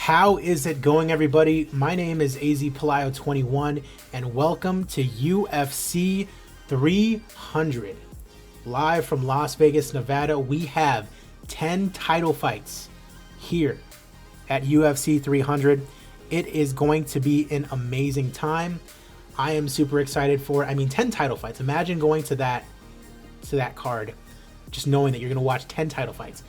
How is it going, everybody? My name is AZ Palayo 21 and welcome to UFC 300. Live from Las Vegas, Nevada, we have 10 title fights here at UFC 300. It is going to be an amazing time. I am super excited for it. 10 title fights. Imagine going to that card, just knowing that you're going to watch 10 title fights.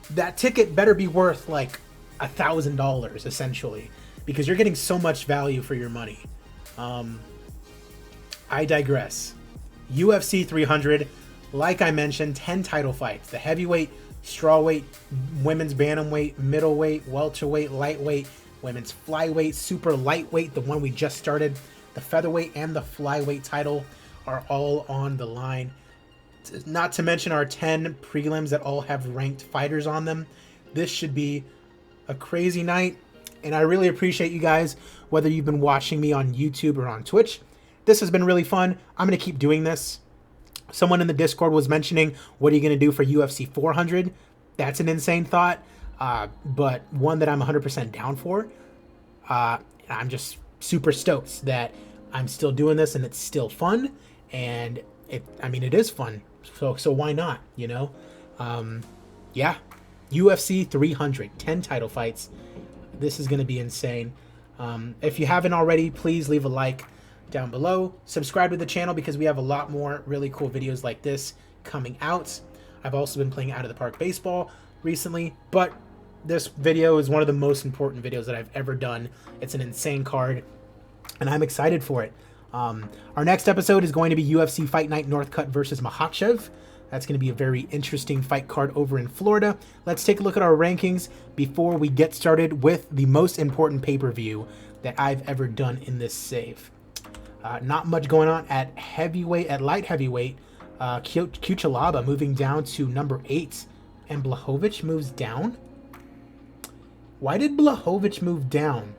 That ticket better be worth like $1,000 essentially, because you're getting so much value for your money. I digress. UFC 300, like I mentioned, 10 title fights. The heavyweight, strawweight, women's bantamweight, middleweight, welterweight, lightweight, women's flyweight, super lightweight, the one we just started, the featherweight and the flyweight title are all on the line. Not to mention our 10 prelims that all have ranked fighters on them. This should be a crazy night, and I really appreciate you guys, whether you've been watching me on YouTube or on Twitch. This has been really fun. I'm going to keep doing this. Someone in the Discord was mentioning, what are you going to do for UFC 400? That's an insane thought, but one that I'm 100% down for. I'm just super stoked that I'm still doing this and it's still fun, and it is fun. So why not, you know? Yeah. UFC 300, 10 title fights. This is going to be insane. If you haven't already, please leave a like down below. Subscribe to the channel because we have a lot more really cool videos like this coming out. I've also been playing Out of the Park Baseball recently, but this video is one of the most important videos that I've ever done. It's an insane card, and I'm excited for it. Our next episode is going to be UFC Fight Night Northcutt versus Makhachev. That's going to be a very interesting fight card over in Florida. Let's take a look at our rankings before we get started with the most important pay-per-view that I've ever done in this save. Not much going on at light heavyweight. Kuchalaba moving down to number 8, and Blachowicz moves down. Why did Blachowicz move down?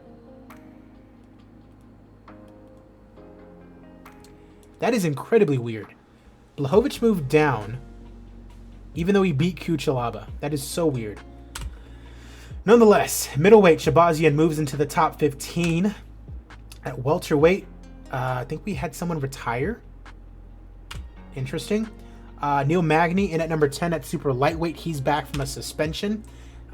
That is incredibly weird. Blachowicz moved down, even though he beat Kuchalaba. That is so weird. Nonetheless, middleweight, Shabazian moves into the top 15. At welterweight, I think we had someone retire. Interesting. Neil Magny in at number 10 at super lightweight. He's back from a suspension.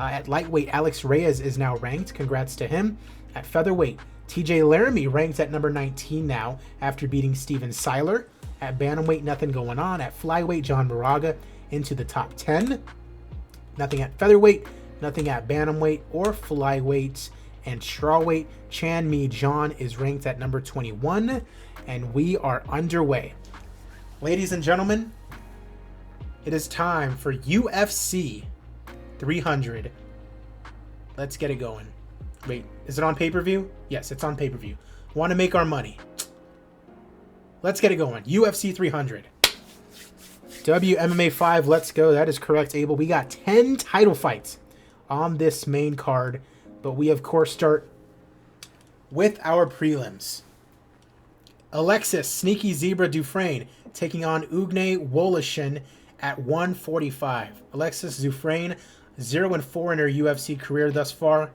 At lightweight, Alex Reyes is now ranked. Congrats to him. At featherweight, TJ Laramie ranked at number 19 now after beating Steven Seiler. At bantamweight, nothing going on. At flyweight, John Moraga into the top 10. Nothing at featherweight, nothing at bantamweight or flyweight. And strawweight, Chan Mi John is ranked at number 21. And we are underway. Ladies and gentlemen, it is time for UFC 300. Let's get it going. Wait, is it on pay-per-view? Yes, it's on pay-per-view. Want to make our money. Let's get it going. UFC 300. WMMA 5, let's go. That is correct, Abel. We got 10 title fights on this main card, but we, of course, start with our prelims. Alexis Sneaky Zebra Dufresne taking on Ugne Woloshyn at 145. Alexis Dufresne, 0-4 in her UFC career thus far.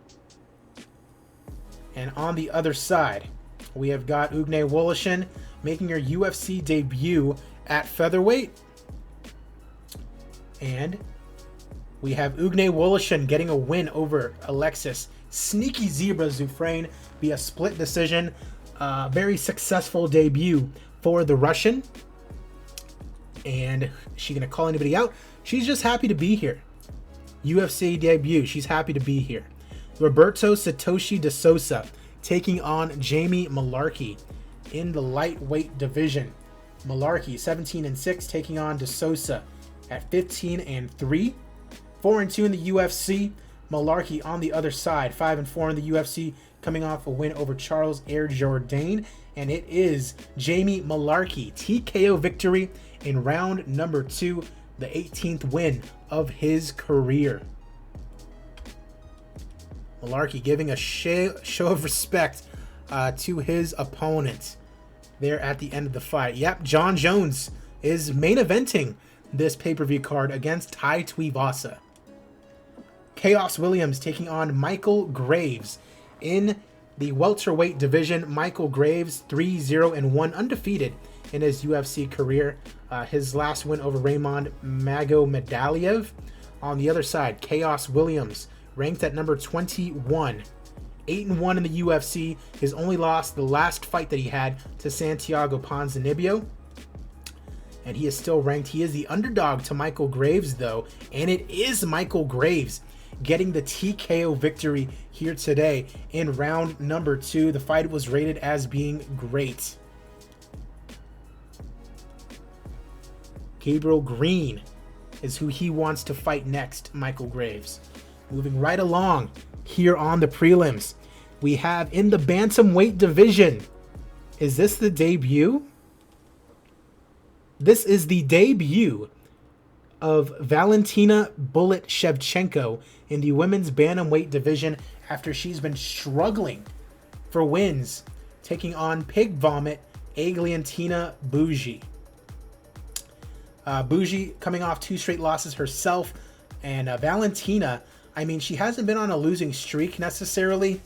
And on the other side, we have got Ugne Woloshyn making her UFC debut at featherweight. And we have Ugne Woloshyn getting a win over Alexis Sneaky Zebra Dufresne via split decision. Very successful debut for the Russian. And is she going to call anybody out? She's just happy to be here. UFC debut. She's happy to be here. Roberto Satoshi de Sosa taking on Jamie Mullarkey in the lightweight division. Mullarkey 17-6 taking on de Sosa at 15-3. 4-2 in the UFC. Mullarkey on the other side, 5-4 in the UFC, coming off a win over Charles Air Jourdain. And it is Jamie Mullarkey TKO victory in round number 2, the 18th win of his career. Mullarkey giving a show of respect to his opponent there at the end of the fight. Yep, John Jones is main eventing this pay-per-view card against Tai Tuivasa. Chaos Williams taking on Michael Graves. In the welterweight division, Michael Graves 3-0-1, undefeated in his UFC career. His last win over Raymond Magomedaliev. On the other side, Chaos Williams, ranked at number 21, 8-1 in the UFC. His only loss, the last fight that he had, to Santiago Ponzinibbio. And he is still ranked. He is the underdog to Michael Graves, though. And it is Michael Graves getting the TKO victory here today in round number 2. The fight was rated as being great. Gabriel Green is who he wants to fight next, Michael Graves. Moving right along here on the prelims, we have in the bantamweight division. Is this the debut? This is the debut of Valentina Bullet Shevchenko in the women's bantamweight division after she's been struggling for wins, taking on Pig Vomit Eglantine Bougie. Bougie coming off 2 straight losses herself, and Valentina, I mean, she hasn't been on a losing streak necessarily,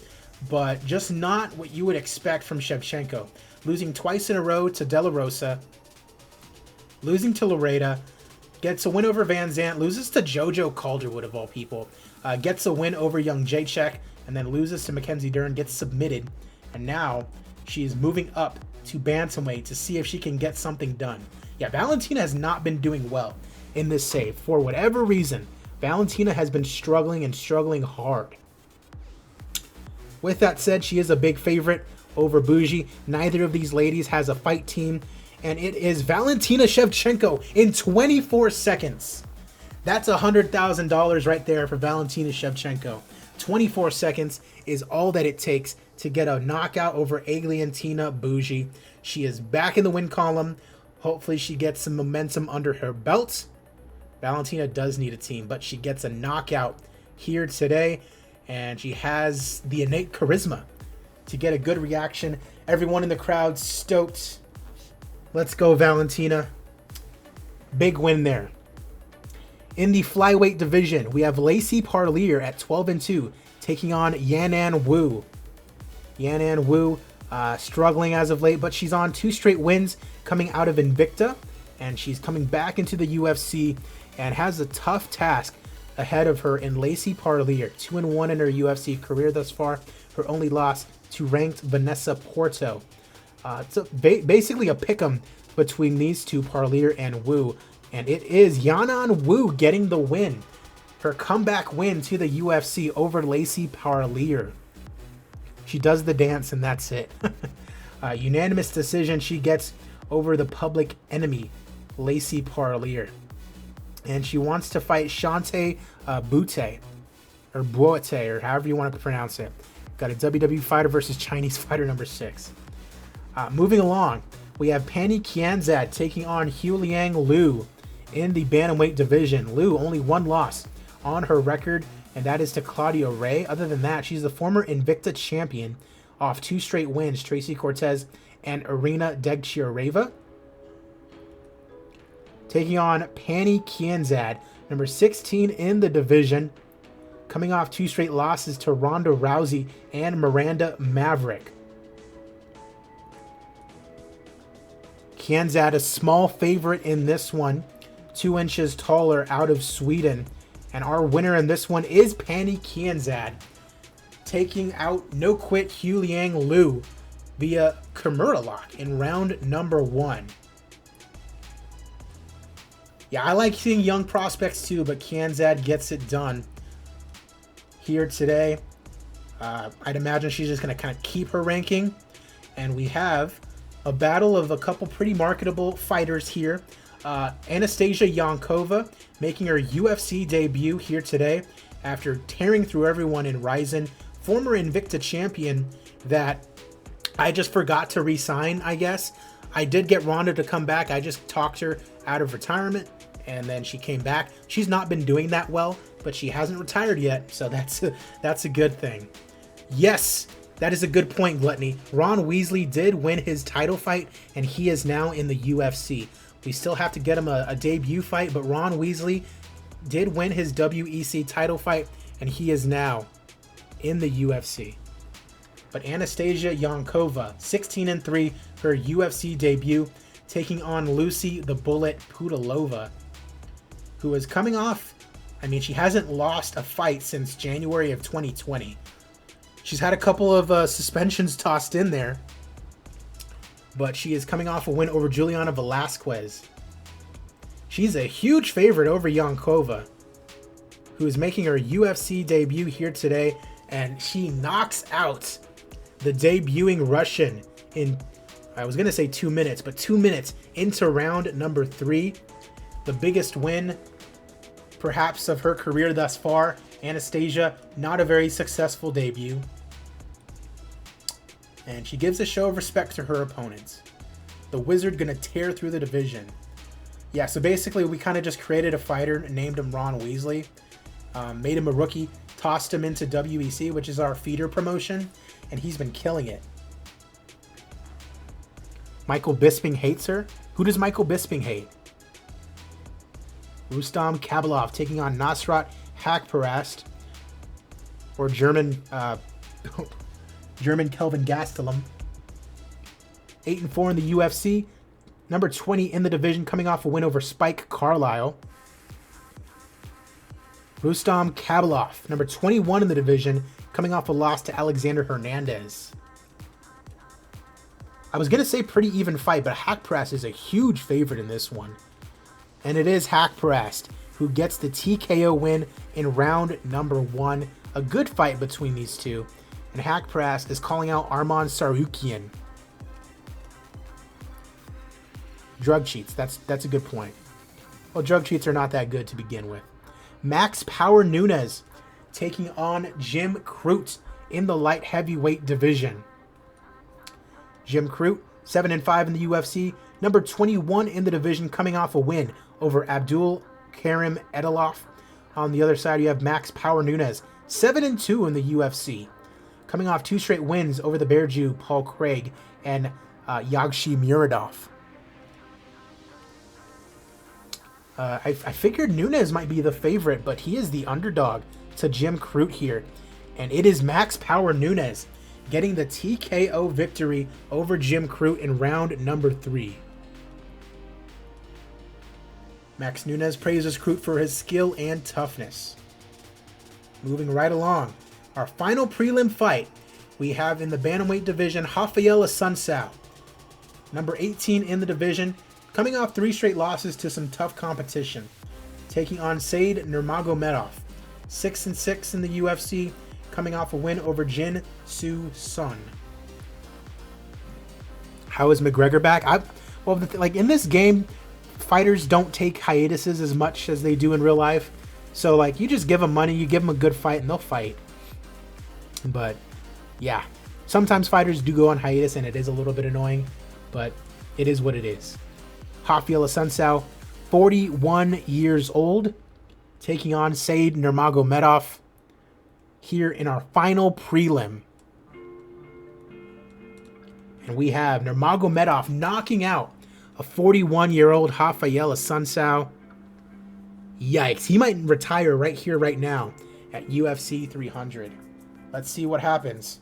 but just not what you would expect from Shevchenko. Losing twice in a row to De La Rosa, losing to Loreta, gets a win over Van Zant, loses to Jojo Calderwood of all people, gets a win over young Jacek, and then loses to Mackenzie Dern, gets submitted, and now she is moving up to bantamweight to see if she can get something done. Yeah, Valentina has not been doing well in this save. For whatever reason, Valentina has been struggling and struggling hard. With that said, she is a big favorite over Bougie. Neither of these ladies has a fight team, and it is Valentina Shevchenko in 24 seconds. That's $100,000 right there for Valentina Shevchenko. 24 seconds is all that it takes to get a knockout over Eglantine Bougie. She is back in the win column. Hopefully she gets some momentum under her belt. Valentina does need a team, but she gets a knockout here today, and she has the innate charisma to get a good reaction. Everyone in the crowd stoked. Let's go, Valentina. Big win there. In the flyweight division, we have Lacey Parlier at 12-2 taking on Yanan Wu. Yanan Wu struggling as of late, but she's on 2 straight wins coming out of Invicta, and she's coming back into the UFC and has a tough task ahead of her in Lacey Parlier. 2-1 in her UFC career thus far. Her only loss to ranked Vanessa Porto. It's basically a pick'em between these two, Parlier and Wu, and it is Yanan Wu getting the win. Her comeback win to the UFC over Lacey Parlier. She does the dance and that's it. Unanimous decision she gets over the public enemy, Lacey Parlier. And she wants to fight Shante Butte, or Buote, or however you want to pronounce it. Got a WWE fighter versus Chinese fighter number 6. Moving along, we have Pannie Kianzad taking on Hulian Liu in the bantamweight division. Liu only 1 loss on her record, and that is to Claudia Ray. Other than that, she's the former Invicta champion off 2 straight wins, Tracy Cortez and Irina Degchiareva. Taking on Pannie Kianzad, number 16 in the division, coming off 2 straight losses to Ronda Rousey and Miranda Maverick. Kianzad, a small favorite in this one, 2 inches taller, out of Sweden. And our winner in this one is Pannie Kianzad, taking out No Quit Hulian Liu via Kimura lock in round number 1. Yeah, I like seeing young prospects too, but Kianzad gets it done here today. I'd imagine she's just going to kind of keep her ranking. And we have a battle of a couple pretty marketable fighters here. Anastasia Yonkova making her UFC debut here today after tearing through everyone in Ryzen. Former Invicta champion that I just forgot to re-sign, I guess. I did get Ronda to come back. I just talked her out of retirement, and then she came back. She's not been doing that well, but she hasn't retired yet, so that's a good thing. Yes, that is a good point, Gluttony. Ron Weasley did win his title fight, and he is now in the UFC. We still have to get him a debut fight, but Ron Weasley did win his WEC title fight, and he is now in the UFC. But Anastasia Yonkova, 16-3, her UFC debut, taking on Lucy the Bullet Pudilova, who is coming off, I mean, she hasn't lost a fight since January of 2020. She's had a couple of suspensions tossed in there, but she is coming off a win over Juliana Velasquez. She's a huge favorite over Yonkova, who is making her UFC debut here today, and she knocks out the debuting Russian in, I was going to say 2 minutes, but 2 minutes into round number 3. The biggest win, perhaps, of her career thus far. Anastasia, not a very successful debut. And she gives a show of respect to her opponents. The Wizard going to tear through the division. Yeah, so basically we kind of just created a fighter, named him Ron Weasley, made him a rookie, tossed him into WEC, which is our feeder promotion, and he's been killing it. Michael Bisping hates her? Who does Michael Bisping hate? Rustam Kabalov taking on Nasrat Hakparast, or German Kelvin Gastelum. 8-4 in the UFC. Number 20 in the division, coming off a win over Spike Carlisle. Rustam Kabalov, number 21 in the division, coming off a loss to Alexander Hernandez. I was going to say pretty even fight, but Hakparast is a huge favorite in this one. And it is Hakparast who gets the TKO win in round number 1. A good fight between these two. And Hakparast is calling out Arman Sarukian. Drug cheats, that's a good point. Well, drug cheats are not that good to begin with. Max Power Nunes taking on Jim Crute in the light heavyweight division. Jim Crute, 7-5 in the UFC, number 21 in the division, coming off a win over Abdul Karim Edilov. On the other side, you have Max Power Nunes, 7-2 in the UFC, coming off 2 straight wins over the Bear Jew Paul Craig and Yagshi Muradov. I figured Nunes might be the favorite, but he is the underdog to Jim Crute here. And it is Max Power Nunes getting the TKO victory over Jim Crute in round number 3. Max Nunes praises Crute for his skill and toughness. Moving right along, our final prelim fight we have in the bantamweight division, Rafael Assunção, number 18 in the division, coming off 3 straight losses to some tough competition, taking on Said Nurmagomedov, 6-6 in the UFC, coming off a win over Jin Soo Sun. How is McGregor back? Like in this game, fighters don't take hiatuses as much as they do in real life. So like you just give them money, you give them a good fight, and they'll fight. But yeah, sometimes fighters do go on hiatus, and it is a little bit annoying, but it is what it is. Rafael Assunção, 41 years old, taking on Said Nurmagomedov here in our final prelim. And we have Nurmagomedov knocking out a 41-year-old Rafael Assunção. Yikes, he might retire right here, right now at UFC 300. Let's see what happens.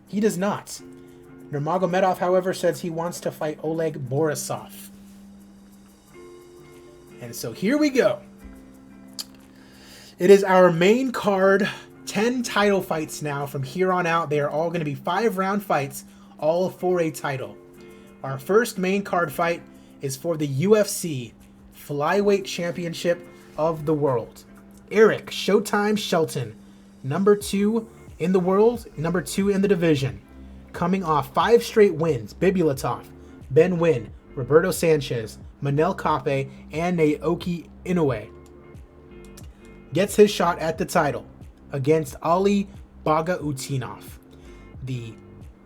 He does not. Nurmagomedov, however, says he wants to fight Oleg Borisov. And so here we go. It is our main card, 10 title fights now. From here on out, they are all going to be 5-round fights, all for a title. Our first main card fight is for the UFC Flyweight Championship of the world. Eric Showtime Shelton, number 2 in the world, number 2 in the division, coming off 5 straight wins. Bibulatov, Ben Wynn, Roberto Sanchez, Manel Kape, and Naoki Inoue, gets his shot at the title against Ali Bagautinov. The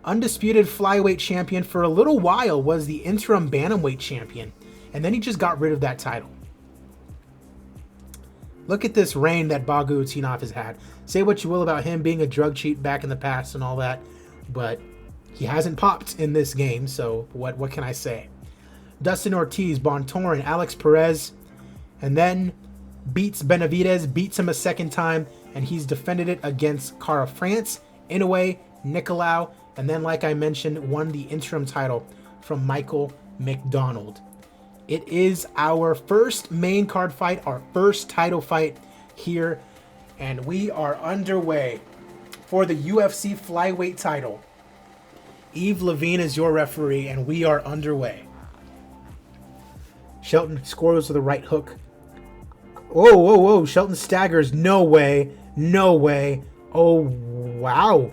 undisputed flyweight champion for a little while was the interim bantamweight champion, and then he just got rid of that title. Look at this reign that Bagautinov has had. Say what you will about him being a drug cheat back in the past and all that, but he hasn't popped in this game, so what can I say? Dustin Ortiz, Bontorin, and Alex Perez, and then beats Benavidez, beats him a second time, and he's defended it against Cara France, Inoue, Nicolau, and then, like I mentioned, won the interim title from Michael McDonald. It is our first main card fight, our first title fight here, and we are underway for the UFC flyweight title. Yves Levine is your referee, and we are underway. Shelton scores with a right hook. Whoa, whoa, whoa. Shelton staggers. No way. No way. Oh, wow.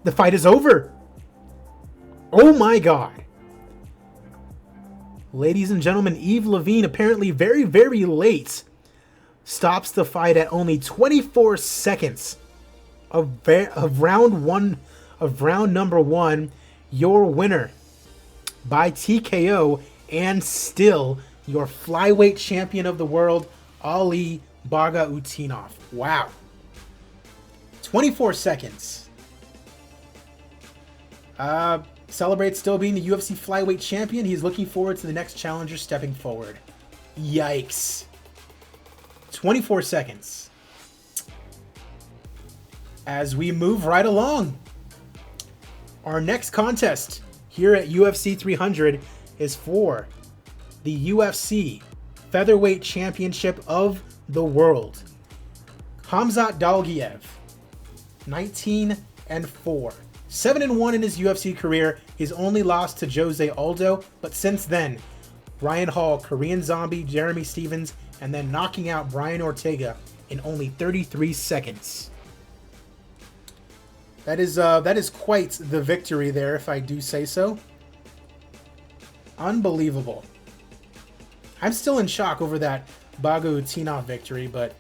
The fight is over. Oh, my God. Ladies and gentlemen, Yves Levine, apparently very, very late, stops the fight at only 24 seconds of round number one. Your winner by TKO and still your flyweight champion of the world, Ali Bagautinov. Wow. 24 seconds. Celebrates still being the UFC flyweight champion. He's looking forward to the next challenger stepping forward. Yikes. 24 seconds. As we move right along, our next contest here at UFC 300 is for the UFC Featherweight Championship of the World. Khamzat Dalgiev, 19-4. 7-1 in his UFC career. He's only lost to Jose Aldo, but since then, Ryan Hall, Korean Zombie, Jeremy Stevens, and then knocking out Brian Ortega in only 33 seconds. That is quite the victory there, if I do say so. Unbelievable. I'm still in shock over that Bagautinov victory, but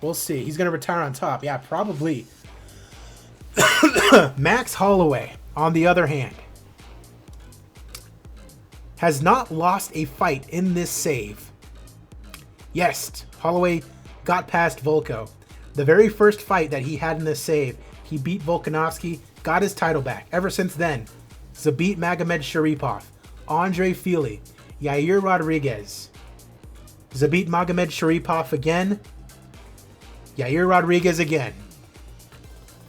we'll see. He's going to retire on top. Yeah, probably. Max Holloway, on the other hand, has not lost a fight in this save. Yes, Holloway got past Volko. The very first fight that he had in this save, he beat Volkanovski, got his title back. Ever since then, Zabit Magomedsharipov, Andre Fili, Yair Rodriguez, Zabit Magomedsharipov again, Yair Rodriguez again.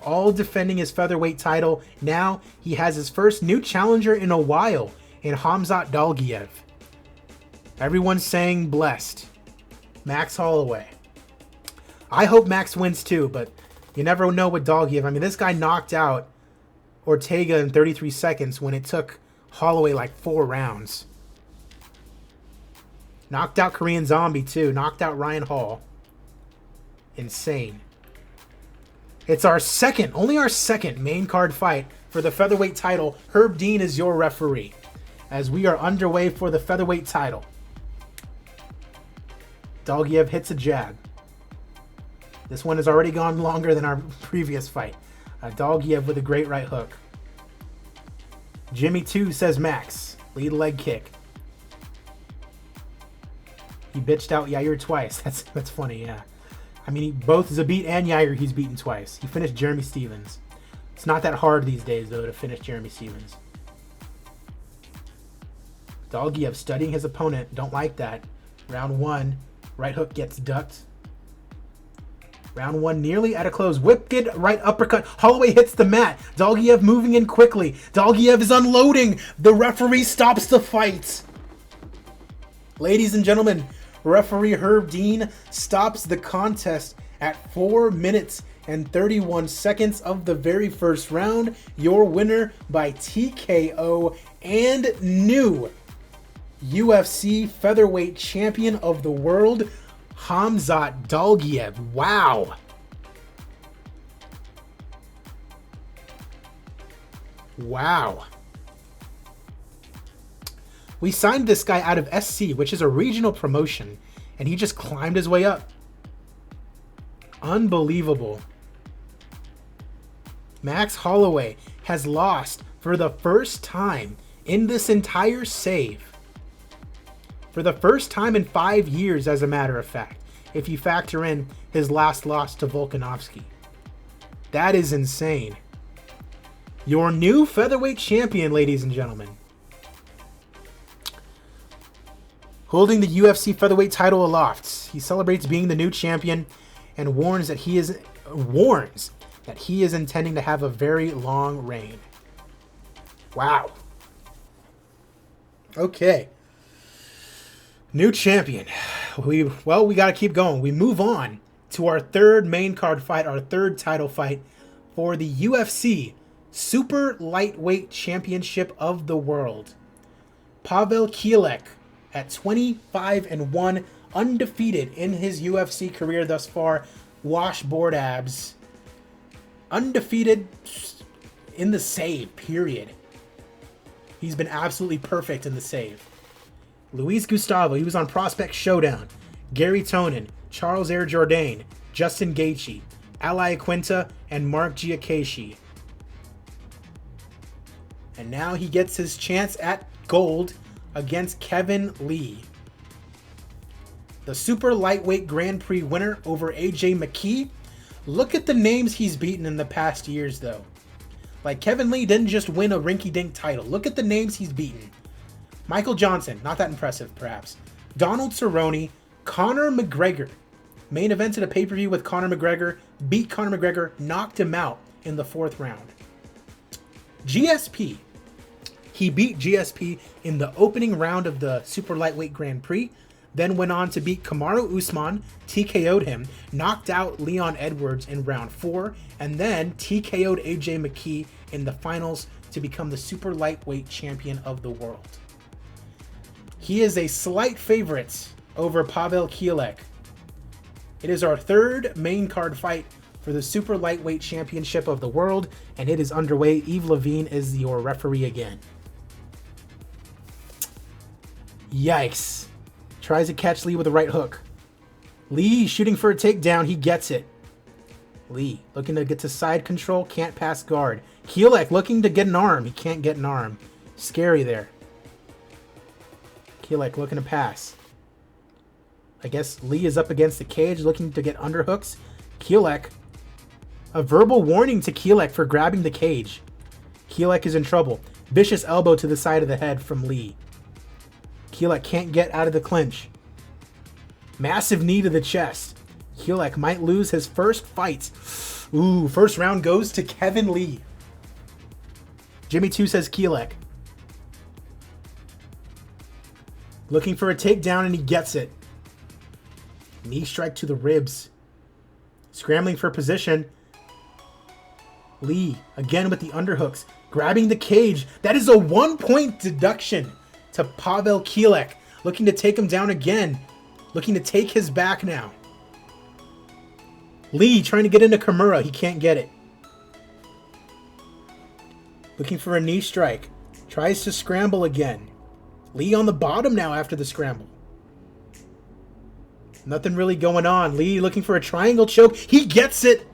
All defending his featherweight title. Now he has his first new challenger in a while in Khamzat Dalgiev. Everyone's saying blessed. Max Holloway. I hope Max wins too, but you never know with Dalgiev. I mean, this guy knocked out Ortega in 33 seconds when it took Holloway like 4 rounds. Knocked out Korean Zombie too. Knocked out Ryan Hall. Insane. It's our second, only our second main card fight for the featherweight title. Herb Dean is your referee as we are underway for the featherweight title. Dalgiev hits a jab. This one has already gone longer than our previous fight. Dalgiev with a great right hook. Jimmy 2 says Max. Lead leg kick. He bitched out Yair twice. That's funny, yeah. I mean, both Zabit and Yair he's beaten twice. He finished Jeremy Stevens. It's not that hard these days, though, to finish Jeremy Stevens. Dalgiev studying his opponent. Don't like that. Round 1. Right hook gets ducked. Round 1 nearly at a close. Wicked right uppercut. Holloway hits the mat. Dalgiev moving in quickly. Dalgiev is unloading. The referee stops the fight. Ladies and gentlemen, referee Herb Dean stops the contest at 4 minutes and 31 seconds of the very first round. Your winner by TKO and new UFC featherweight champion of the world, Khamzat Dalgiev. Wow. Wow. We signed this guy out of SC, which is a regional promotion, and he just climbed his way up. Unbelievable. Max Holloway has lost for the first time in this entire save. For the first time in 5 years, as a matter of fact, if you factor in his last loss to Volkanovski. That is insane. Your new featherweight champion, ladies and gentlemen. Holding the UFC featherweight title aloft. He celebrates being the new champion. and warns that he is intending to have a very long reign. Wow. Okay. New champion. We got to keep going. We move on to our third main card fight, our third title fight for the UFC Super Lightweight Championship of the World. Pavel Kielek at 25-1, undefeated in his UFC career thus far, washboard abs. Undefeated in the save, period. He's been absolutely perfect in the save. Luis Gustavo, he was on Prospect Showdown. Gary Tonin, Charles Air Jourdain, Justin Gaethje, Ali Quinta, and Mark Giaccheschi. And now he gets his chance at gold against Kevin Lee. The Super Lightweight Grand Prix winner over AJ McKee. Look at the names he's beaten in the past years, though. Like, Kevin Lee didn't just win a rinky-dink title. Look at the names he's beaten. Michael Johnson, not that impressive, perhaps. Donald Cerrone, Conor McGregor. Main evented a pay-per-view with Conor McGregor, beat Conor McGregor, knocked him out in the 4th round. GSP. He beat GSP in the opening round of the Super Lightweight Grand Prix, then went on to beat Kamaru Usman, TKO'd him, knocked out Leon Edwards in round 4, and then TKO'd AJ McKee in the finals to become the Super Lightweight Champion of the world. He is a slight favorite over Pavel Kielek. It is our third main card fight for the Super Lightweight Championship of the world, and it is underway. Yves Levine is your referee again. Yikes. Tries to catch Lee with a right hook. Lee shooting for a takedown. He gets it. Lee looking to get to side control. Can't pass guard. Kielek looking to get an arm. He can't get an arm. Scary there. Kielek looking to pass. I guess Lee is up against the cage looking to get underhooks. Kielek. A verbal warning to Kielek for grabbing the cage. Kielek is in trouble. Vicious elbow to the side of the head from Lee. Kielek can't get out of the clinch. Massive knee to the chest. Kielek might lose his first fight. Ooh, first round goes to Kevin Lee. Jimmy 2 says Kielek. Looking for a takedown and he gets it. Knee strike to the ribs. Scrambling for position. Lee again with the underhooks. Grabbing the cage. That is a 1-point deduction to Pavel Kielek. Looking to take him down again. Looking to take his back now. Lee trying to get into Kimura. He can't get it. Looking for a knee strike. Tries to scramble again. Lee on the bottom now after the scramble. Nothing really going on. Lee looking for a triangle choke. He gets it.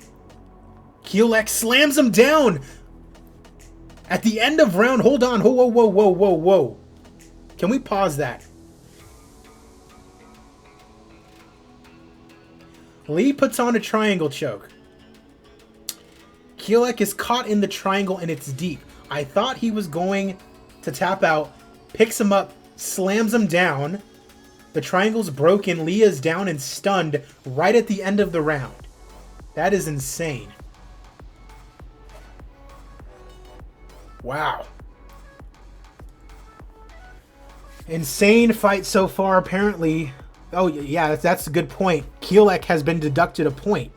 Kielek slams him down. At the end of round, hold on. Whoa. Can we pause that? Lee puts on a triangle choke. Kielek is caught in the triangle and it's deep. I thought he was going to tap out. Picks him up. Slams him down. The triangle's broken. Lee is down and stunned right at the end of the round. That is insane. Wow. Insane fight so far, apparently. Oh, yeah, that's a good point. Kielek has been deducted a point.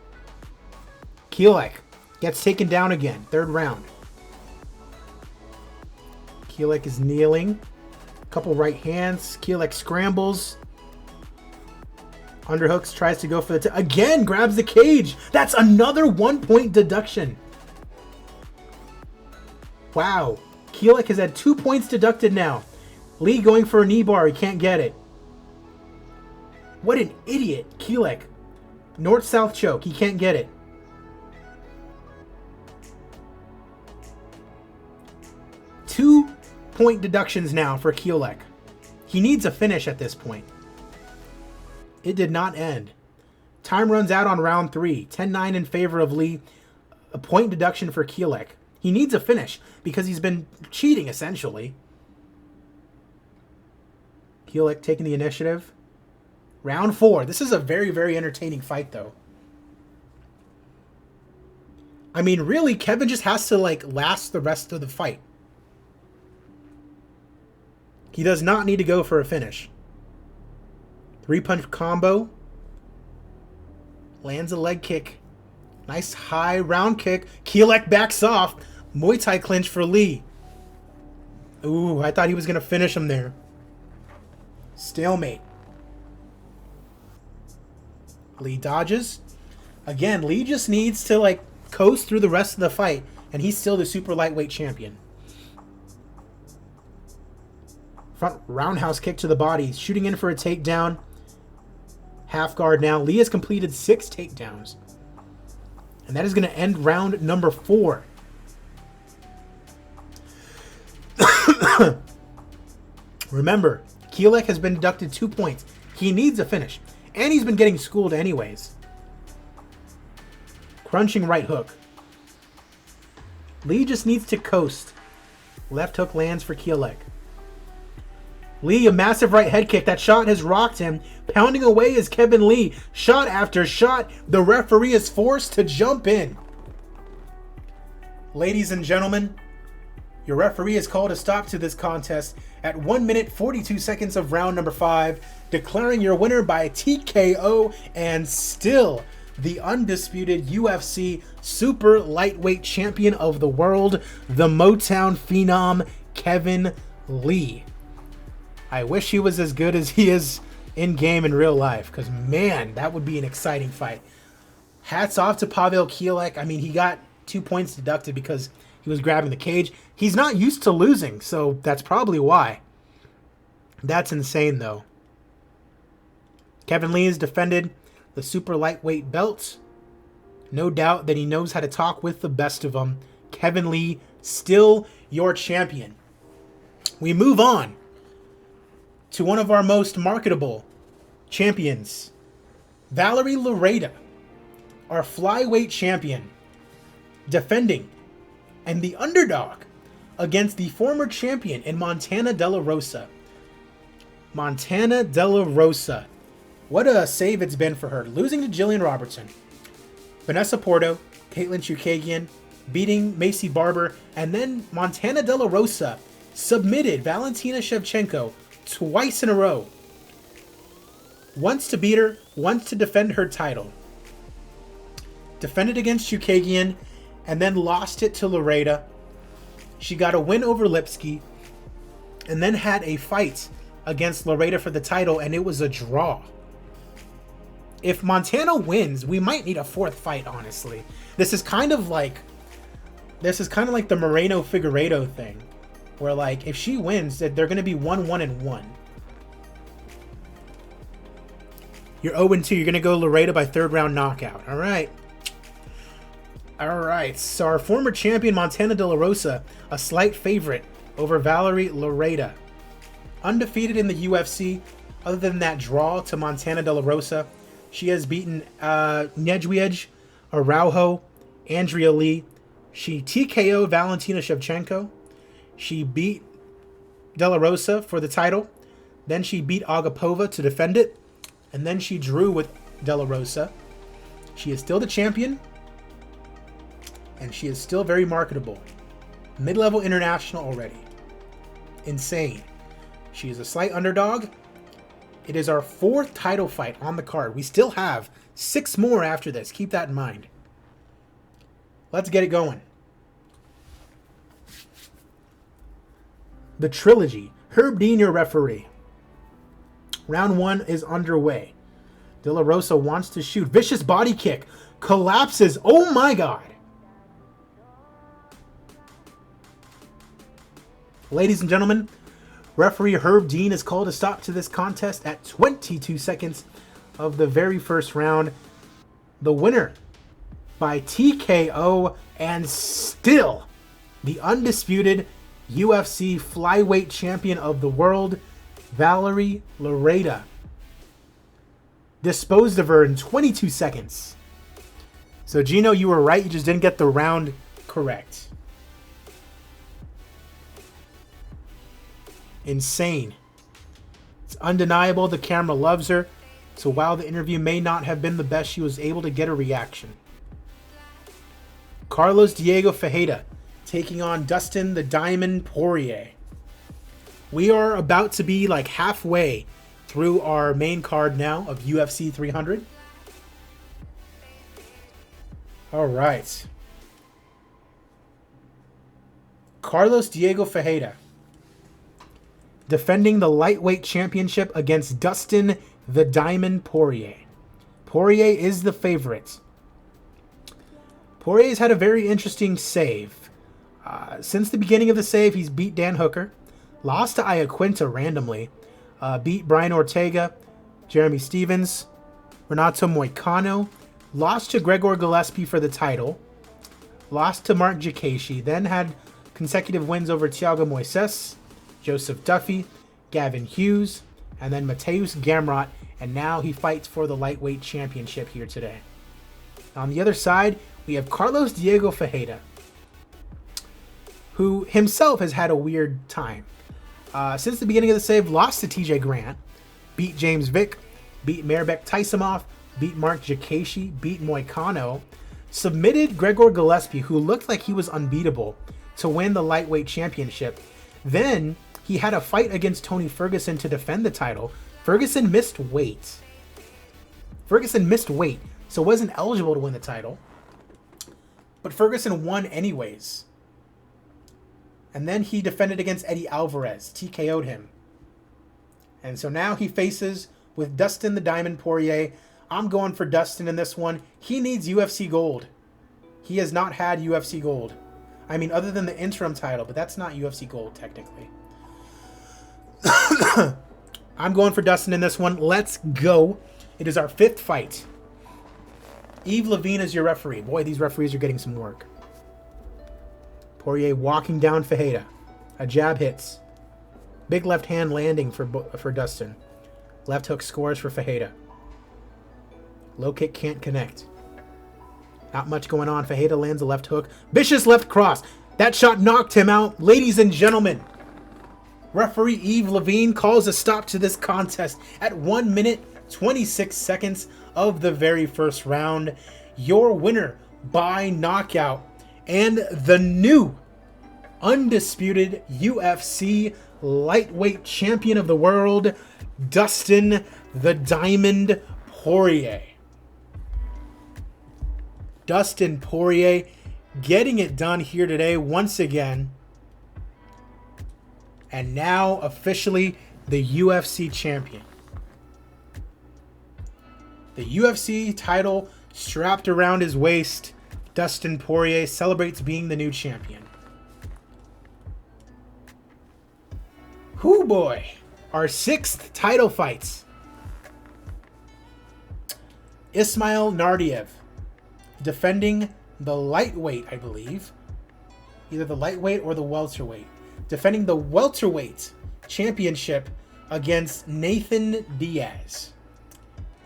Kielek gets taken down again. 3rd round. Kielek is kneeling. Couple right hands. Kielek scrambles. Underhooks, tries to go for the... again, grabs the cage. That's another 1-point deduction. Wow. Kielek has had 2 points deducted now. Lee going for a knee bar. He can't get it. What an idiot. Kielek. North-south choke. He can't get it. Two-point deductions now for Kielek. He needs a finish at this point. It did not end. Time runs out on round 3. 10-9 in favor of Lee. A point deduction for Kielek. He needs a finish because he's been cheating, essentially. Kielek taking the initiative. Round 4. This is a very, very entertaining fight, though. I mean, really, Kevin just has to, like, last the rest of the fight. He does not need to go for a finish. 3-punch combo. Lands a leg kick. Nice high round kick. Kielek backs off. Muay Thai clinch for Lee. Ooh, I thought he was going to finish him there. Stalemate. Lee dodges. Again, Lee just needs to, like, coast through the rest of the fight, and he's still the super lightweight champion. Front roundhouse kick to the body. Shooting in for a takedown. Half guard now. Lee has completed 6 takedowns. And that is going to end round number 4. Remember, Kielek has been deducted 2 points. He needs a finish. And he's been getting schooled anyways. Crunching right hook. Lee just needs to coast. Left hook lands for Kielek. Lee, a massive right head kick. That shot has rocked him. Pounding away is Kevin Lee. Shot after shot. The referee is forced to jump in. Ladies and gentlemen, your referee has called a stop to this contest at 1 minute 42 seconds of round number 5, declaring your winner by TKO and still the undisputed UFC super lightweight champion of the world, the Motown phenom, Kevin Lee. I wish he was as good as he is in game in real life, because man, that would be an exciting fight. Hats off to Pavel Kielek. I mean, he got 2 points deducted because he was grabbing the cage. He's not used to losing, so that's probably why. That's insane, though. Kevin Lee has defended the super lightweight belt. No doubt that he knows how to talk with the best of them. Kevin Lee, still your champion. We move on to one of our most marketable champions, Valerie Loreta, our flyweight champion, defending and the underdog against the former champion in Montana De La Rosa. Montana De La Rosa. What a save it's been for her. Losing to Jillian Robertson, Vanessa Porto, Caitlin Chukagian, beating Macy Barber, and then Montana De La Rosa submitted Valentina Shevchenko twice in a row. Once to beat her, once to defend her title. Defended against Chukagian, and then lost it to Loreta. She got a win over Lipsky, and then had a fight against Loreta for the title, and it was a draw. If Montana wins, we might need a 4th fight, honestly. This is kind of like the Moreno Figueiredo thing, where, like, if she wins, they're going to be 1-1-1. You're 0-2. You're going to go Loreta by 3rd round knockout. All right. All right. So our former champion, Montana De La Rosa, a slight favorite over Valerie Loreta. Undefeated in the UFC, other than that draw to Montana De La Rosa. She has beaten Nedjwiej, Araujo, Andrea Lee. She TKO'd Valentina Shevchenko. She beat De La Rosa for the title. Then she beat Agapova to defend it. And then she drew with De La Rosa. She is still the champion. And she is still very marketable. Mid-level international already. Insane. She is a slight underdog. It is our 4th title fight on the card. We still have 6 more after this. Keep that in mind. Let's get it going. The trilogy. Herb Dean, your referee. Round 1 is underway. De La Rosa wants to shoot. Vicious body kick. Collapses. Oh my god. Ladies and gentlemen, referee Herb Dean has called a stop to this contest at 22 seconds of the very first round. The winner by TKO and still the undisputed UFC flyweight champion of the world, Valerie Loreta. Disposed of her in 22 seconds. So Gino, you were right. You just didn't get the round correct. Insane. It's undeniable the camera loves her. So while the interview may not have been the best, she was able to get a reaction. Carlos Diego Ferreira taking on Dustin the Diamond Poirier. We are about to be like halfway through our main card now of UFC 300. All right. Carlos Diego Ferreira defending the lightweight championship against Dustin the Diamond Poirier. Poirier is the favorite. Poirier's had a very interesting save. Since the beginning of the save, he's beat Dan Hooker, lost to Iaquinta randomly, beat Brian Ortega, Jeremy Stevens, Renato Moicano, lost to Gregor Gillespie for the title, lost to Mark Jakashi, then had consecutive wins over Thiago Moises, Joseph Duffy, Gavin Hughes, and then Mateusz Gamrot, and now he fights for the lightweight championship here today. On the other side, we have Carlos Diego Ferreira, who himself has had a weird time. Since the beginning of the save, lost to TJ Grant, beat James Vick, beat Mairbek Taisimov, beat Mark Jakashi, beat Moicano, submitted Gregor Gillespie, who looked like he was unbeatable, to win the lightweight championship. Then he had a fight against Tony Ferguson to defend the title. Ferguson missed weight, so wasn't eligible to win the title. But Ferguson won anyways. And then he defended against Eddie Alvarez, TKO'd him. And so now he faces with Dustin the Diamond Poirier. I'm going for Dustin in this one. He needs UFC gold. He has not had UFC gold. I mean, other than the interim title, but that's not UFC gold technically. I'm going for Dustin in this one. Let's go. It is our 5th fight. Yves Levine is your referee. Boy, these referees are getting some work. Poirier walking down Ferreira. A jab hits. Big left hand landing for Dustin. Left hook scores for Ferreira. Low kick can't connect. Not much going on. Ferreira lands a left hook. Vicious left cross. That shot knocked him out. Ladies and gentlemen, referee Yves Levine calls a stop to this contest at 1 minute 26 seconds of the very first round. Your winner by knockout and the new undisputed UFC lightweight champion of the world, Dustin the Diamond Poirier. Dustin Poirier getting it done here today once again. And now officially the UFC champion. The UFC title strapped around his waist. Dustin Poirier celebrates being the new champion. Whoo boy. Our 6th title fights. Ismail Nardiab defending the lightweight, I believe. Either the lightweight or the welterweight. Defending the welterweight championship against Nathan Diaz.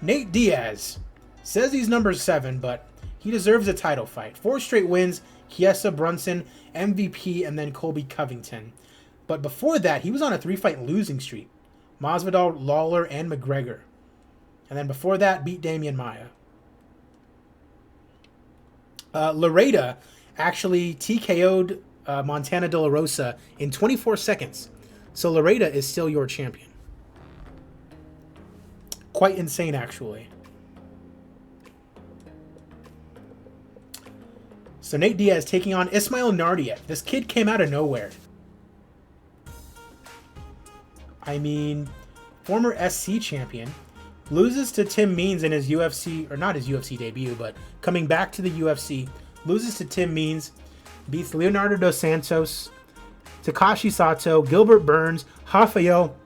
Nate Diaz says he's number 7, but he deserves a title fight. 4 straight wins, Chiesa, Brunson, MVP, and then Colby Covington. But before that, he was on a 3-fight losing streak. Masvidal, Lawler, and McGregor. And then before that, beat Damian Maia. Loreta actually TKO'd Montana De La Rosa in 24 seconds. So Loreta is still your champion. Quite insane, actually. So Nate Diaz taking on Ismail Nardia. This kid came out of nowhere. I mean, former SC champion. Loses to Tim Means in his UFC, or not his UFC debut, but coming back to the UFC. Loses to Tim Means. Beats Leonardo Dos Santos, Takashi Sato, Gilbert Burns, Rafael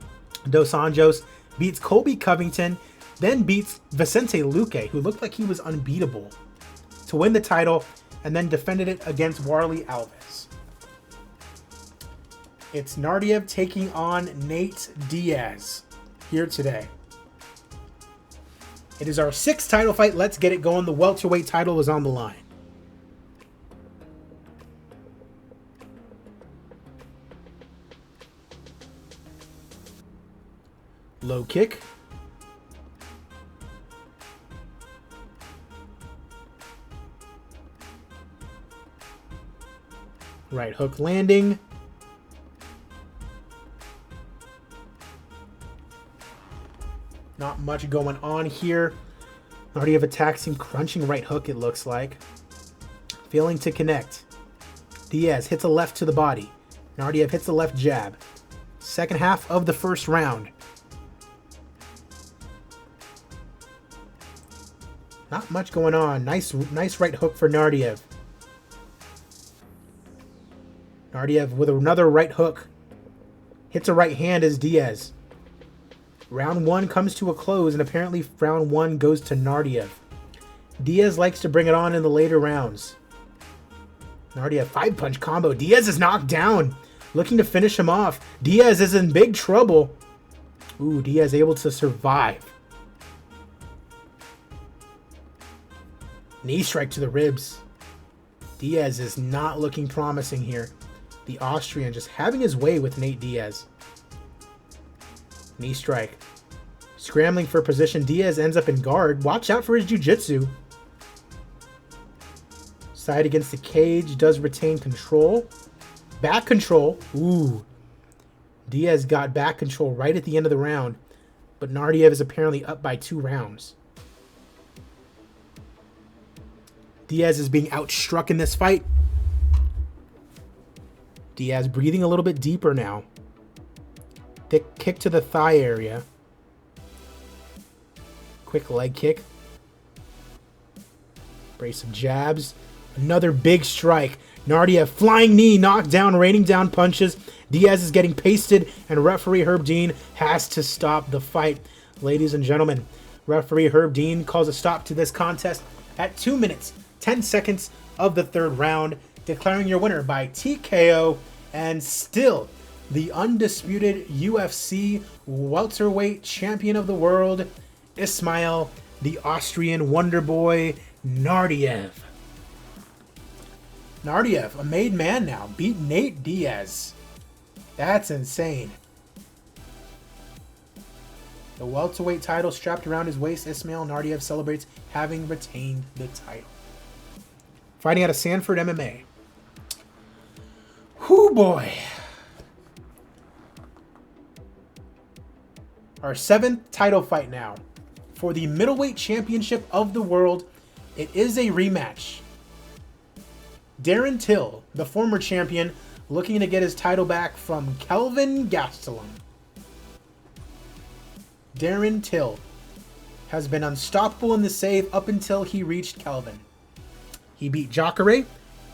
Dos Anjos. Beats Colby Covington. Then beats Vicente Luque, who looked like he was unbeatable, to win the title, and then defended it against Warley Alves. It's Nardiab taking on Nate Diaz here today. It is our 6th title fight. Let's get it going. The welterweight title is on the line. Low kick. Right hook landing. Not much going on here. Nardia attacks him, crunching right hook, it looks like. Failing to connect. Diaz hits a left to the body. Nardia hits the left jab. Second half of the first round. Not much going on. Nice right hook for Nardia. Nardia with another right hook. Hits a right hand as Diaz. Round 1 comes to a close, and apparently round 1 goes to Nardia. Diaz likes to bring it on in the later rounds. Nardia 5-punch combo. Diaz is knocked down. Looking to finish him off. Diaz is in big trouble. Ooh, Diaz able to survive. Knee strike to the ribs. Diaz is not looking promising here. The Austrian just having his way with Nate Diaz. Knee strike. Scrambling for position. Diaz ends up in guard. Watch out for his jiu-jitsu. Side against the cage. Does retain control. Back control. Ooh. Diaz got back control right at the end of the round. But Nardia is apparently up by 2 rounds. Diaz is being outstruck in this fight. Diaz breathing a little bit deeper now. Thick kick to the thigh area. Quick leg kick. Brace of jabs. Another big strike. Nardia flying knee, knocked down, raining down punches. Diaz is getting pasted, and referee Herb Dean has to stop the fight. Ladies and gentlemen, referee Herb Dean calls a stop to this contest at 2 minutes, 10 seconds of the third round, declaring your winner by TKO and still the undisputed UFC welterweight champion of the world, Ismail, the Austrian wonder boy, Nardiab. Nardiab, a made man now, beat Nate Diaz. That's insane. The welterweight title strapped around his waist, Ismail Nardiab celebrates having retained the title. Fighting out of Sanford MMA. Whoo boy. Our 7th title fight now. For the middleweight championship of the world, it is a rematch. Darren Till, the former champion, looking to get his title back from Kelvin Gastelum. Darren Till has been unstoppable in the save up until he reached Kelvin. He beat Jacare,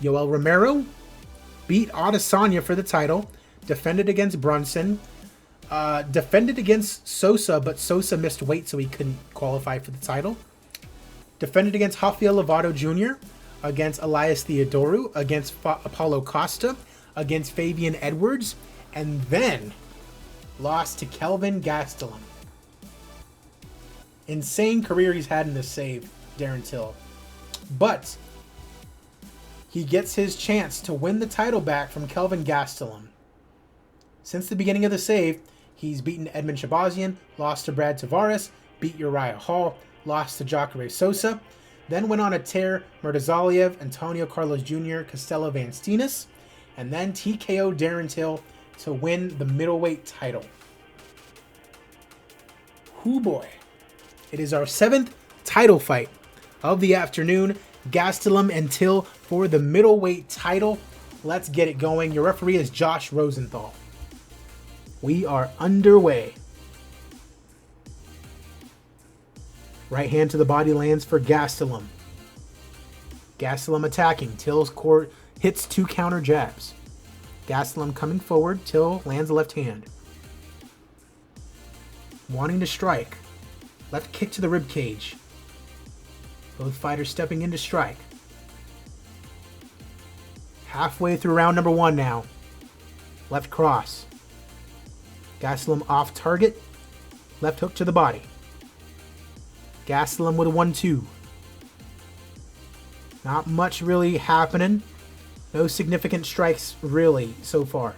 Yoel Romero, beat Adesanya for the title, defended against Brunson, defended against Sosa, but Sosa missed weight so he couldn't qualify for the title. Defended against Rafael Lovato Jr., against Elias Theodorou, against Apollo Costa, against Fabian Edwards, and then lost to Kelvin Gastelum. Insane career he's had in the save, Darren Till. But he gets his chance to win the title back from Kelvin Gastelum. Since the beginning of the save, he's beaten Edmund Shabazian, lost to Brad Tavares, beat Uriah Hall, lost to Jacare Sosa, then went on a tear, Murdazaliev, Antonio Carlos Jr., Costello Van Steenis, and then TKO Darren Till to win the middleweight title. Hoo boy. It is our 7th title fight of the afternoon. Gastelum and Till for the middleweight title. Let's get it going. Your referee is Josh Rosenthal. We are underway. Right hand to the body lands for Gastelum. Gastelum attacking. Till's court hits 2 counter jabs. Gastelum coming forward. Till lands a left hand. Wanting to strike. Left kick to the rib cage. Both fighters stepping in to strike. Halfway through round number 1 now. Left cross. Gastelum off target. Left hook to the body. Gastelum with a 1-2. Not much really happening. No significant strikes really so far.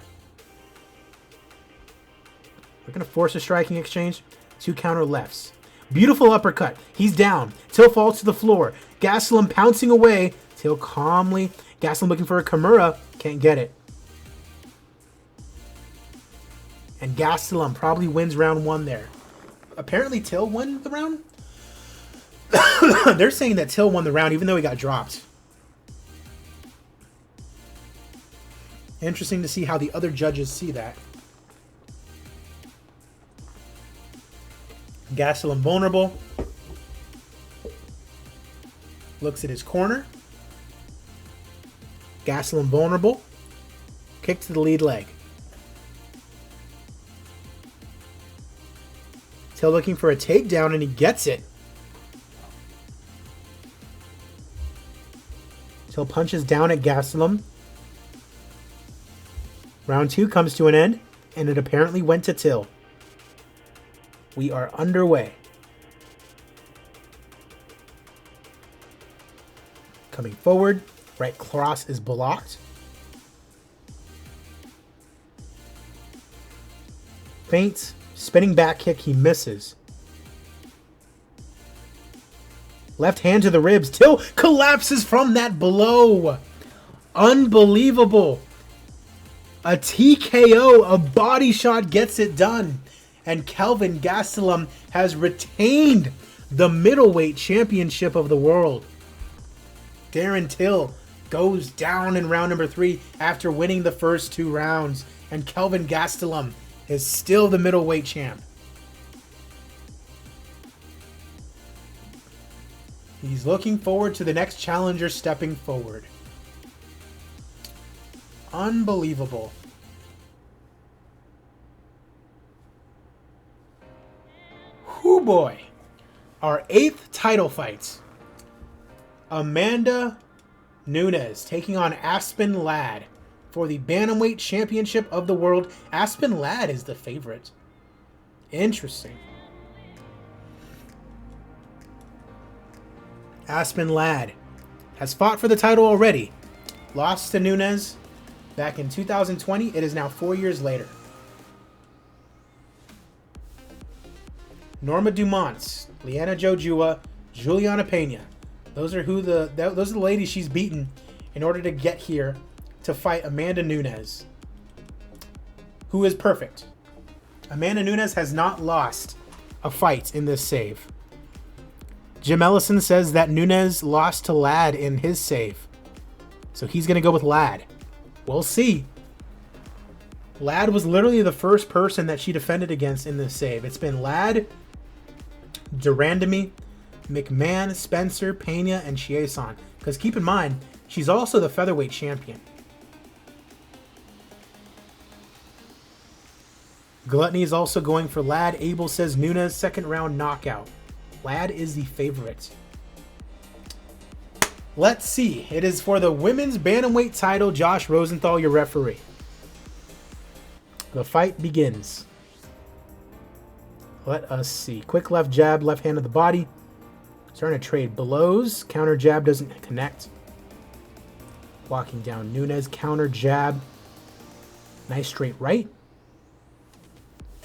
We're going to force a striking exchange. 2 counter lefts. Beautiful uppercut. He's down. Till falls to the floor. Gastelum pouncing away. Till calmly. Gastelum looking for a Kimura. Can't get it. And Gastelum probably wins round 1 there. Apparently Till won the round? They're saying that Till won the round even though he got dropped. Interesting to see how the other judges see that. Gastelum vulnerable. Looks at his corner. Gastelum vulnerable. Kick to the lead leg. Till looking for a takedown and he gets it. Till punches down at Gastelum. Round 2 comes to an end, and it apparently went to Till. We are underway. Coming forward, right cross is blocked. Feints, spinning back kick, he misses. Left hand to the ribs. Till collapses from that blow. Unbelievable. A TKO, a body shot gets it done. And Kelvin Gastelum has retained the middleweight championship of the world. Darren Till goes down in round number 3 after winning the first 2 rounds. And Kelvin Gastelum is still the middleweight champ. He's looking forward to the next challenger stepping forward. Unbelievable. Whoo boy. Our 8th title fight. Amanda Nunes taking on Aspen Ladd for the Bantamweight Championship of the World. Aspen Ladd is the favorite. Interesting. Aspen Ladd has fought for the title already. Lost to Nunes back in 2020. It is now 4 years later. Norma Dumont, Liana Jojua, Juliana Pena. Those are those are the ladies she's beaten in order to get here to fight Amanda Nunes, who is perfect. Amanda Nunes has not lost a fight in this save. Jim Ellison says that Nunes lost to Ladd in his save. So he's going to go with Ladd. We'll see. Ladd was literally the first person that she defended against in this save. It's been Ladd, Durandamy, McMahon, Spencer, Pena, and Chiasson. Because keep in mind, she's also the featherweight champion. Gluttony is also going for Ladd. Abel says Nunes, 2nd round knockout. Ladd is the favorite. Let's see. It is for the women's bantamweight title. Josh Rosenthal, your referee. The fight begins. Let us see. Quick left jab, left hand to the body. Starting to trade blows. Counter jab doesn't connect. Walking down Nunes. Counter jab. Nice straight right.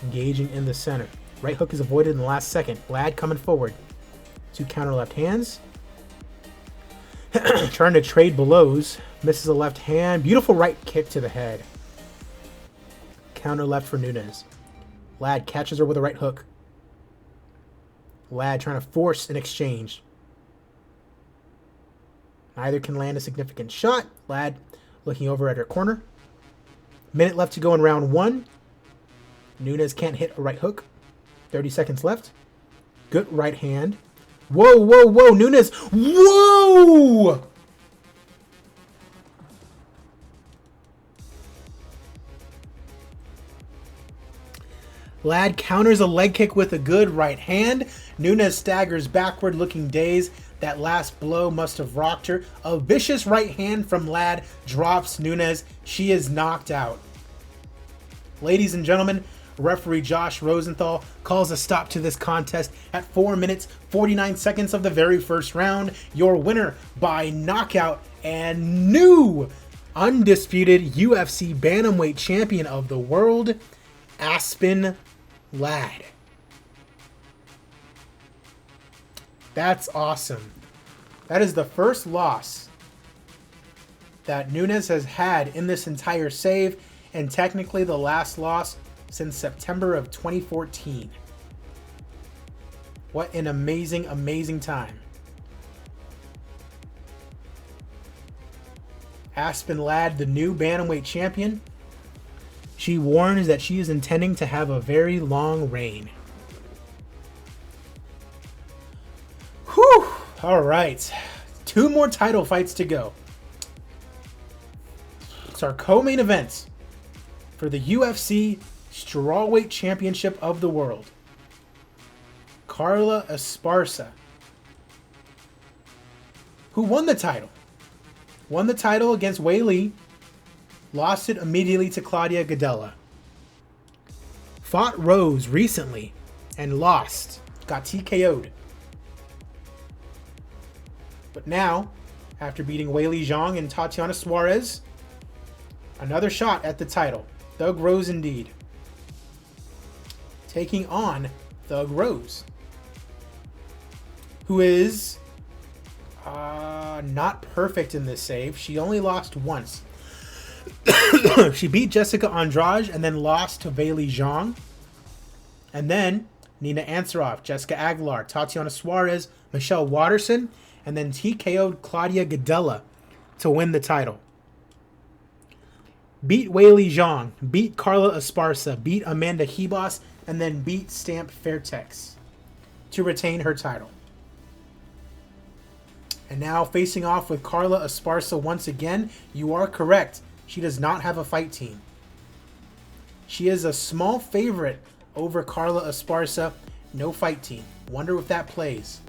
Engaging in the center. Right hook is avoided in the last second. Ladd coming forward. 2 counter left hands. Trying to trade blows. Misses a left hand. Beautiful right kick to the head. Counter left for Nunes. Ladd catches her with a right hook. Ladd trying to force an exchange. Neither can land a significant shot. Ladd looking over at her corner. Minute left to go in round 1. Nunes can't hit a right hook. 30 seconds left. Good right hand. Whoa, whoa, whoa. Nunes. Whoa! Ladd counters a leg kick with a good right hand. Nunes staggers backward, looking dazed. That last blow must have rocked her. A vicious right hand from Ladd drops Nunes. She is knocked out. Ladies and gentlemen, referee Josh Rosenthal calls a stop to this contest at 4 minutes, 49 seconds of the very first round. Your winner by knockout and new undisputed UFC Bantamweight Champion of the world, Aspen Ladd. That's awesome. That is the first loss that Nunes has had in this entire save, and technically the last loss since September of 2014. What an amazing, amazing time. Aspen Ladd, the new bantamweight champion. She warns that she is intending to have a very long reign. Whew! All right. 2 more title fights to go. It's our co-main events for the UFC Strawweight Championship of the World. Carla Esparza, who won the title. Won the title against Wei Li. Lost it immediately to Claudia Gadelha. Fought Rose recently and lost. Got TKO'd. But now, after beating Weili Zhang and Tatiana Suarez, another shot at the title. Thug Rose indeed. Taking on Thug Rose, who is not perfect in this save. She only lost once. She beat Jessica Andrade and then lost to Weili Zhang. And then Nina Ansaroff, Jessica Aguilar, Tatiana Suarez, Michelle Watterson, and then TKO'd Claudia Gadelha to win the title. Beat Weili Zhang, beat Carla Esparza, beat Amanda Ribas, and then beat Stamp Fairtex to retain her title. And now facing off with Carla Esparza once again. You are correct. She does not have a fight team. She is a small favorite over Carla Esparza. No fight team. Wonder if that plays.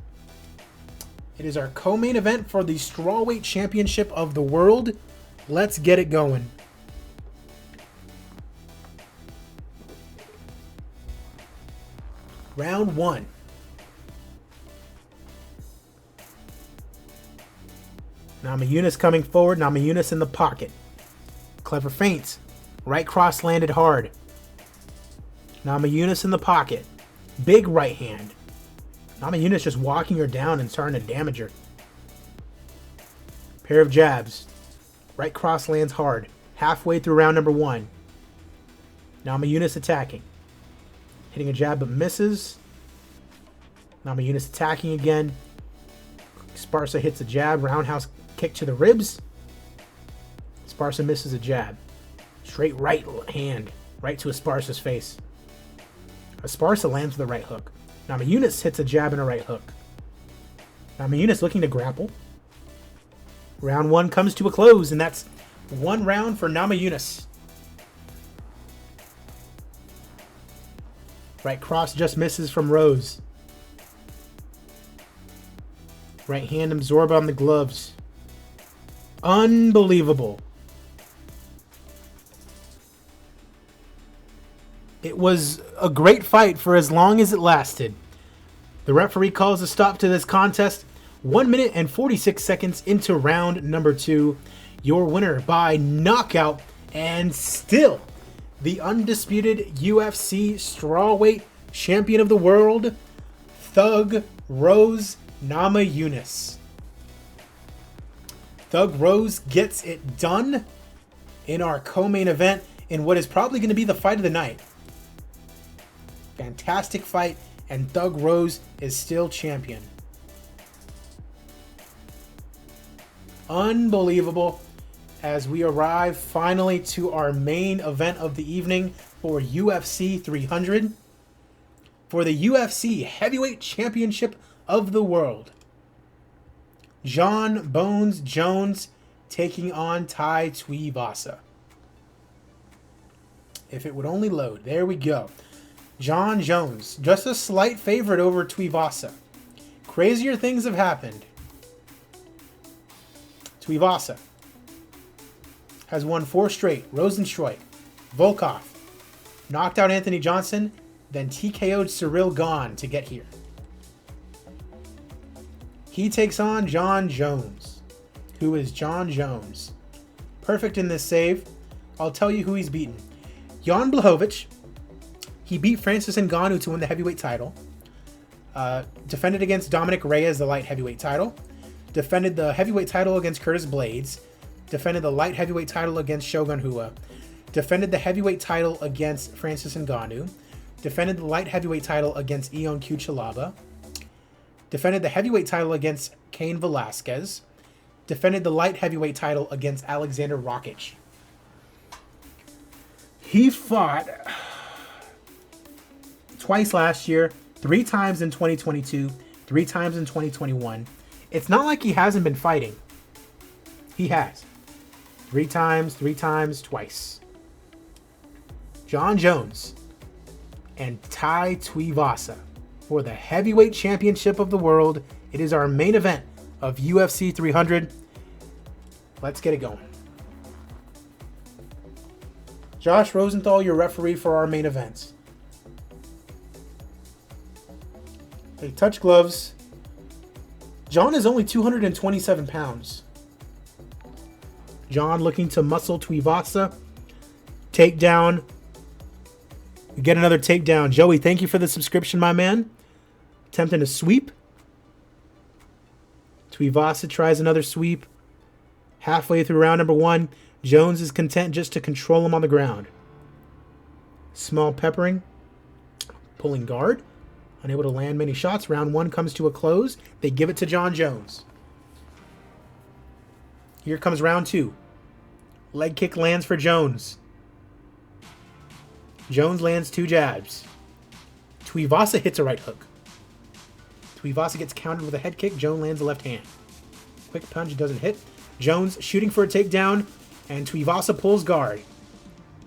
It is our co-main event for the Strawweight Championship of the World. Let's get it going. Round 1. Namajunas coming forward. Namajunas in the pocket. Clever feints. Right cross landed hard. Namajunas in the pocket. Big right hand. Namajunas just walking her down and starting to damage her. Pair of jabs. Right cross lands hard. Halfway through round number 1. Namajunas attacking. Hitting a jab but misses. Namajunas attacking again. Esparza hits a jab. Roundhouse kick to the ribs. Esparza misses a jab. Straight right hand. Right to Esparza's face. Esparza lands with a right hook. Namajunas hits a jab and a right hook. Namajunas looking to grapple. Round 1 comes to a close, and that's 1 round for Namajunas. Right cross just misses from Rose. Right hand absorb on the gloves. Unbelievable. It was a great fight for as long as it lasted. The referee calls a stop to this contest 1 minute and 46 seconds into round number 2. Your winner by knockout and still the undisputed UFC Strawweight Champion of the World, Thug Rose Namajunas. Thug Rose gets it done in our co-main event in what is probably going to be the fight of the night. Fantastic fight, and Thug Rose is still champion. Unbelievable as we arrive finally to our main event of the evening for UFC 300. For the UFC Heavyweight Championship of the World. Jon Bones Jones taking on Tai Tuivasa. If it would only load. There we go. Jon Jones, just a slight favorite over Tuivasa. Crazier things have happened. Tuivasa has won 4 straight. Rosenstruik, Volkov, knocked out Anthony Johnson, then TKO'd Cyril Gane to get here. He takes on Jon Jones. Who is Jon Jones? Perfect in this save. I'll tell you who he's beaten. Jan Blachowicz. He beat Francis Ngannou to win the heavyweight title. Defended against Dominic Reyes, the light heavyweight title. Defended the heavyweight title against Curtis Blades. Defended the light heavyweight title against Shogun Rua. Defended the heavyweight title against Francis Ngannou. Defended the light heavyweight title against Ion Cutelaba. Defended the heavyweight title against Cain Velasquez. Defended the light heavyweight title against Alexander Rakic. He fought twice last year, 3 times in 2022, 3 times in 2021. It's not like he hasn't been fighting. He has. 3 times, twice. Jon Jones and Tai Tuivasa for the heavyweight championship of the world. It is our main event of UFC 300. Let's get it going. Josh Rosenthal, your referee for our main events. They touch gloves. Jon is only 227 pounds. Jon looking to muscle Tuivasa. Takedown. We get another takedown. Joey, thank you for the subscription, my man. Attempting a sweep. Tuivasa tries another sweep. Halfway through round number 1, Jones is content just to control him on the ground. Small peppering. Pulling guard. Unable to land many shots. Round 1 comes to a close. They give it to Jon Jones. Here comes round 2. Leg kick lands for Jones. Jones lands 2 jabs. Tuivasa hits a right hook. Tuivasa gets countered with a head kick. Jones lands a left hand. Quick punch doesn't hit. Jones shooting for a takedown, and Tuivasa pulls guard.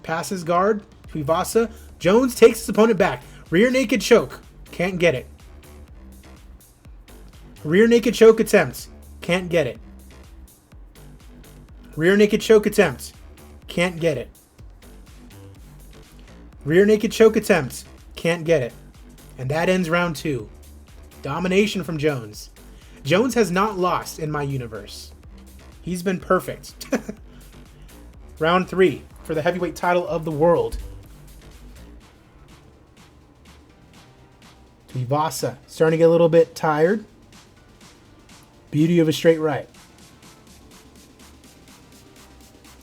Passes guard. Tuivasa. Jones takes his opponent back. Rear naked choke. Can't get it. Rear naked choke attempts. Can't get it. Rear naked choke attempts. Can't get it. Rear naked choke attempts. Can't get it. And that ends round 2. Domination from Jones. Jones has not lost in my universe. He's been perfect. Round 3 for the heavyweight title of the world. Tuivasa starting to get a little bit tired. Beauty of a straight right.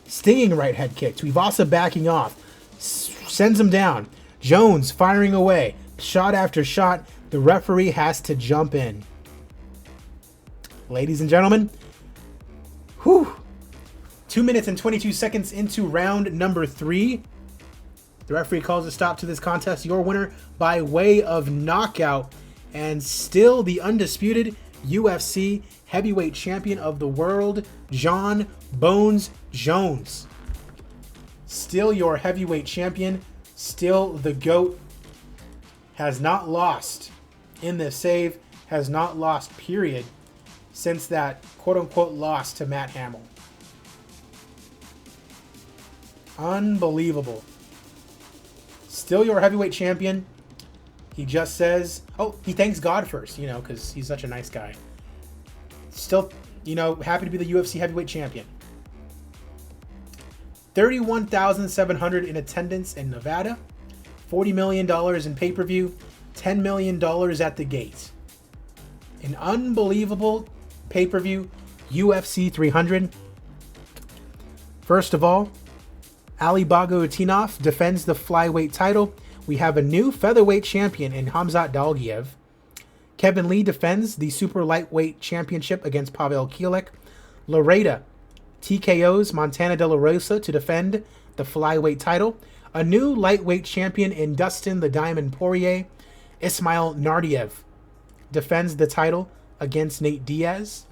Stinging right head kick. Tuivasa backing off. Sends him down. Jones firing away. Shot after shot. The referee has to jump in. Ladies and gentlemen, 2 minutes and 22 seconds into round number 3. The referee calls a stop to this contest. Your winner by way of knockout, and still the undisputed UFC heavyweight champion of the world, Jon Bones Jones. Still your heavyweight champion, still the GOAT. Has not lost in this save, has not lost, period, since that quote-unquote loss to Matt Hamill. Unbelievable. Still your heavyweight champion. He just says, he thanks God first, because he's such a nice guy. Still, happy to be the UFC heavyweight champion. 31,700 in attendance in Nevada. $40 million in pay-per-view. $10 million at the gate. An unbelievable pay-per-view, UFC 300. First of all, Ali Bagautinov defends the flyweight title. We have a new featherweight champion in Khamzat Dalgiev. Kevin Lee defends the super lightweight championship against Pavel Kielek. Loreta TKOs Montana De La Rosa to defend the flyweight title. A new lightweight champion in Dustin the Diamond Poirier. Ismail Nardiab defends the title against Nate Diaz.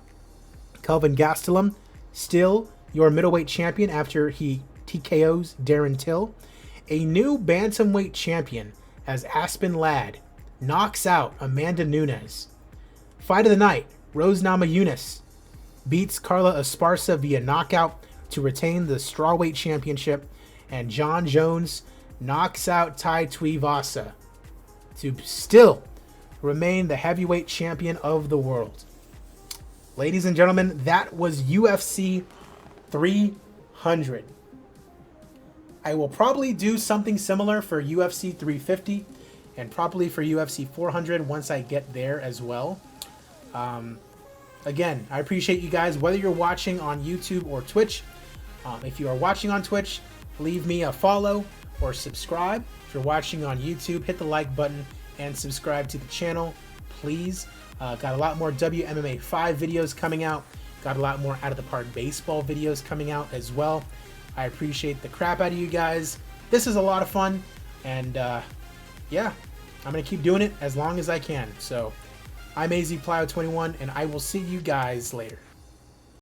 Kelvin Gastelum, still your middleweight champion after he TKOs Darren Till. A new bantamweight champion as Aspen Ladd knocks out Amanda Nunes. Fight of the night, Rose Namajunas beats Carla Esparza via knockout to retain the strawweight championship, and Jon Jones knocks out Tai Tuivasa to still remain the heavyweight champion of the world. Ladies and gentlemen, that was UFC 300. I will probably do something similar for UFC 350 and probably for UFC 400 once I get there as well. again, I appreciate you guys, whether you're watching on YouTube or Twitch. If you are watching on Twitch, leave me a follow or subscribe. If you're watching on YouTube, hit the like button and subscribe to the channel, please. Got a lot more WMMA 5 videos coming out. Got a lot more Out of the Park baseball videos coming out as well. I appreciate the crap out of you guys. This is a lot of fun, and yeah, I'm going to keep doing it as long as I can. So I'm AZPlyo21, and I will see you guys later.